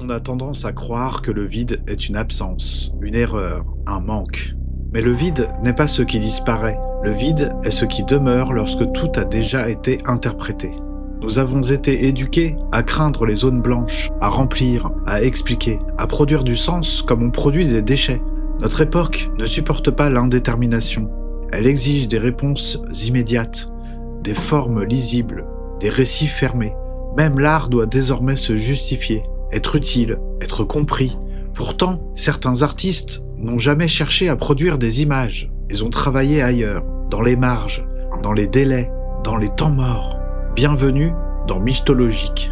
On a tendance à croire que le vide est une absence, une erreur, un manque. Mais le vide n'est pas ce qui disparaît. Le vide est ce qui demeure lorsque tout a déjà été interprété. Nous avons été éduqués à craindre les zones blanches, à remplir, à expliquer, à produire du sens comme on produit des déchets. Notre époque ne supporte pas l'indétermination. Elle exige des réponses immédiates, des formes lisibles, des récits fermés. Même l'art doit désormais se justifier, être utile, être compris. Pourtant, certains artistes n'ont jamais cherché à produire des images. Ils ont travaillé ailleurs, dans les marges, dans les délais, dans les temps morts. Bienvenue dans Mythologique.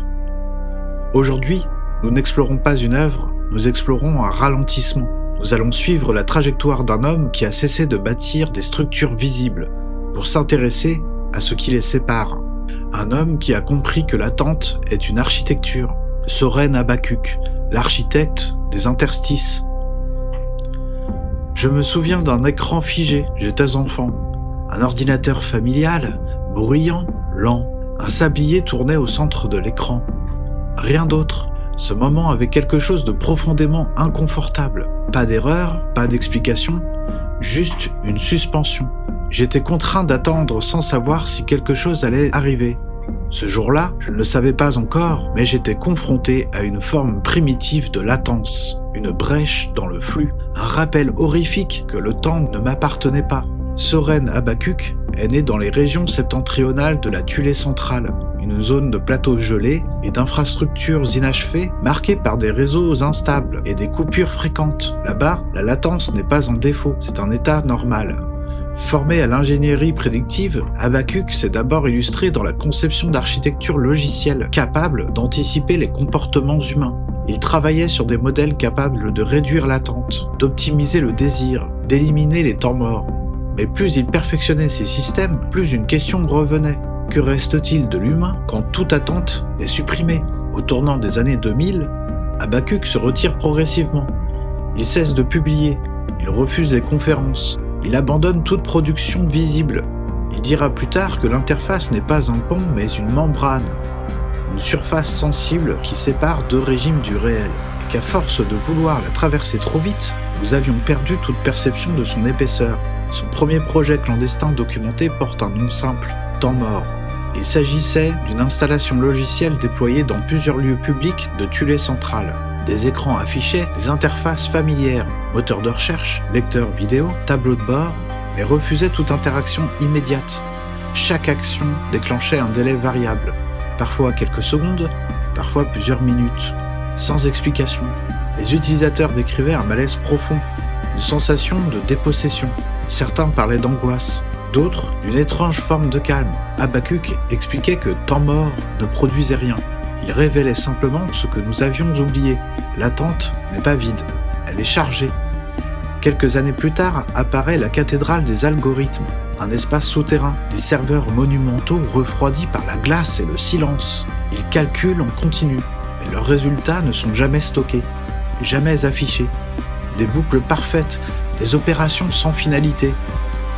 Aujourd'hui, nous n'explorons pas une œuvre, nous explorons un ralentissement. Nous allons suivre la trajectoire d'un homme qui a cessé de bâtir des structures visibles pour s'intéresser à ce qui les sépare. Un homme qui a compris que l'attente est une architecture. Soren Abacuc, l'architecte des interstices. Je me souviens d'un écran figé, j'étais enfant. Un ordinateur familial, bruyant, lent. Un sablier tournait au centre de l'écran. Rien d'autre. Ce moment avait quelque chose de profondément inconfortable. Pas d'erreur, pas d'explication, juste une suspension. J'étais contraint d'attendre sans savoir si quelque chose allait arriver. Ce jour-là, je ne le savais pas encore, mais j'étais confronté à une forme primitive de latence, une brèche dans le flux, un rappel horrifique que le temps ne m'appartenait pas. Soren Abacuc est né dans les régions septentrionales de la Thulé centrale, une zone de plateaux gelés et d'infrastructures inachevées marquées par des réseaux instables et des coupures fréquentes. Là-bas, la latence n'est pas un défaut, c'est un état normal. Formé à l'ingénierie prédictive, Abacuc s'est d'abord illustré dans la conception d'architecture logicielle capable d'anticiper les comportements humains. Il travaillait sur des modèles capables de réduire l'attente, d'optimiser le désir, d'éliminer les temps morts. Mais plus il perfectionnait ses systèmes, plus une question revenait. Que reste-t-il de l'humain quand toute attente est supprimée ? Au tournant des années 2000, Abacuc se retire progressivement. Il cesse de publier, il refuse les conférences, il abandonne toute production visible. Il dira plus tard que l'interface n'est pas un pont mais une membrane, une surface sensible qui sépare deux régimes du réel, et qu'à force de vouloir la traverser trop vite, nous avions perdu toute perception de son épaisseur. Son premier projet clandestin documenté porte un nom simple, Temps mort. Il s'agissait d'une installation logicielle déployée dans plusieurs lieux publics de Thulé centrale. Des écrans affichaient des interfaces familières, moteur de recherche, lecteur vidéo, tableau de bord, mais refusaient toute interaction immédiate. Chaque action déclenchait un délai variable, parfois quelques secondes, parfois plusieurs minutes, sans explication. Les utilisateurs décrivaient un malaise profond, une sensation de dépossession. Certains parlaient d'angoisse, d'autres d'une étrange forme de calme. Abacuc expliquait que Temps mort ne produisait rien. Il révélait simplement ce que nous avions oublié. L'attente n'est pas vide, elle est chargée. Quelques années plus tard apparaît la cathédrale des algorithmes, un espace souterrain, des serveurs monumentaux refroidis par la glace et le silence. Ils calculent en continu, mais leurs résultats ne sont jamais stockés, jamais affichés. Des boucles parfaites, des opérations sans finalité.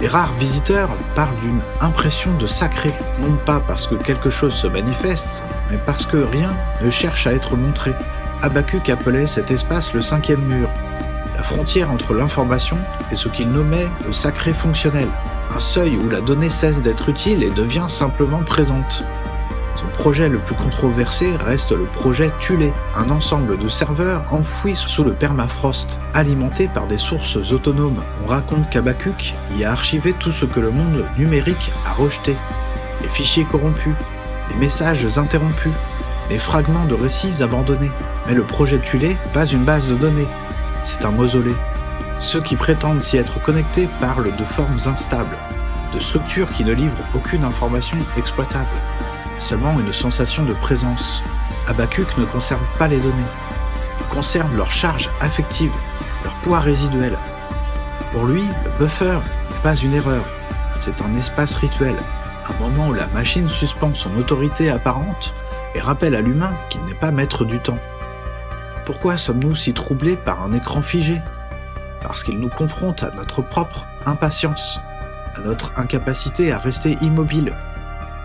Les rares visiteurs parlent d'une impression de sacré, non pas parce que quelque chose se manifeste, mais parce que rien ne cherche à être montré. Abacuc appelait cet espace le cinquième mur, la frontière entre l'information et ce qu'il nommait le sacré fonctionnel, un seuil où la donnée cesse d'être utile et devient simplement présente. Son projet le plus controversé reste le projet Thulé, un ensemble de serveurs enfouis sous le permafrost, alimentés par des sources autonomes. On raconte qu'Abacuc y a archivé tout ce que le monde numérique a rejeté. Les fichiers corrompus, les messages interrompus, les fragments de récits abandonnés. Mais le projet Thulé n'est pas une base de données, c'est un mausolée. Ceux qui prétendent s'y être connectés parlent de formes instables, de structures qui ne livrent aucune information exploitable. Seulement une sensation de présence. Abacuc ne conserve pas les données. Il conserve leur charge affective, leur poids résiduel. Pour lui, le buffer n'est pas une erreur, c'est un espace rituel, un moment où la machine suspend son autorité apparente et rappelle à l'humain qu'il n'est pas maître du temps. Pourquoi sommes-nous si troublés par un écran figé ? Parce qu'il nous confronte à notre propre impatience, à notre incapacité à rester immobile.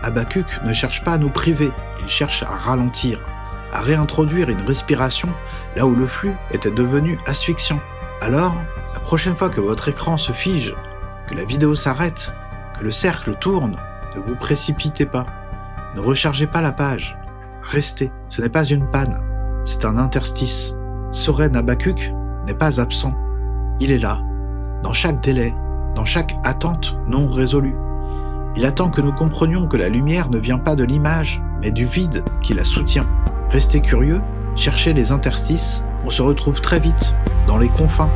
Abacuc ne cherche pas à nous priver, il cherche à ralentir, à réintroduire une respiration là où le flux était devenu asphyxiant. Alors, la prochaine fois que votre écran se fige, que la vidéo s'arrête, que le cercle tourne, ne vous précipitez pas. Ne rechargez pas la page. Restez. Ce n'est pas une panne, c'est un interstice. Soren Habakkuk n'est pas absent. Il est là, dans chaque délai, dans chaque attente non résolue. Il attend que nous comprenions que la lumière ne vient pas de l'image, mais du vide qui la soutient. Restez curieux, cherchez les interstices, on se retrouve très vite, dans les confins,